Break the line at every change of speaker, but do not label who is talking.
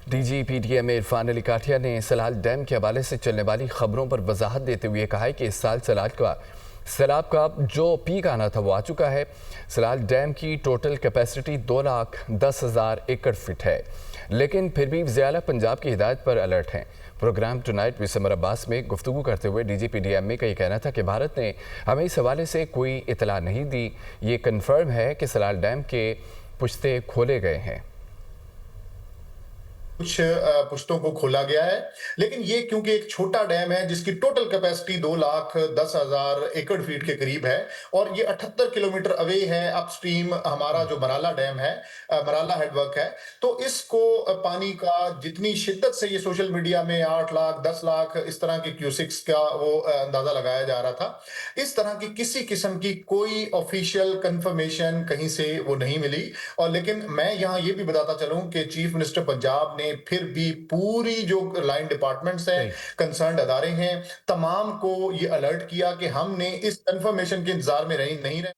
डीजीपीडीएम इरफान अली काठिया ने सलाल डैम के हवाले से चलने वाली खबरों पर वजाहत देते हुए कहा है कि इस साल सैलाब का जो पीक आना था वो आ चुका है। सलाल डैम की टोटल कैपेसिटी 2,10,000 एकड़ फीट है, लेकिन फिर भी वज़ीर-ए-आला पंजाब की हिदायत पर अलर्ट हैं। Programme tonight with Samar Abbas में गुफ्तगू करते हुए डीजीपीडीएम का ये कहना था कि भारत ने हमें इस हवाले से कोई इतला नहीं दी। ये कन्फर्म है कि सलाल डैम के पुश्ते खोले गए हैं।
कुछ पुश्तों को खोला गया है, लेकिन ये क्योंकि एक छोटा डैम है जिसकी टोटल कैपेसिटी 2,10,000 एकड़ फीट के करीब है और ये 78 किलोमीटर अवे है अपस्ट्रीम हमारा जो मराला डैम है, मराला हेडवर्क है। तो इसको पानी का जितनी शिद्दत से ये सोशल मीडिया में 8 लाख 10 लाख इस तरह के क्यूसिक्स का वो अंदाजा लगाया जा रहा था, इस तरह की किसी किस्म की कोई ऑफिशियल कंफर्मेशन कहीं से वो नहीं मिली। और लेकिन मैं यहाँ ये भी बताता चलूं कि चीफ मिनिस्टर पंजाब ने फिर भी पूरी जो लाइन डिपार्टमेंट्स हैं,
सही।
कंसर्न्ड अदारे हैं, तमाम को ये अलर्ट किया कि हमने इस कंफर्मेशन के इंतजार में नहीं रहे।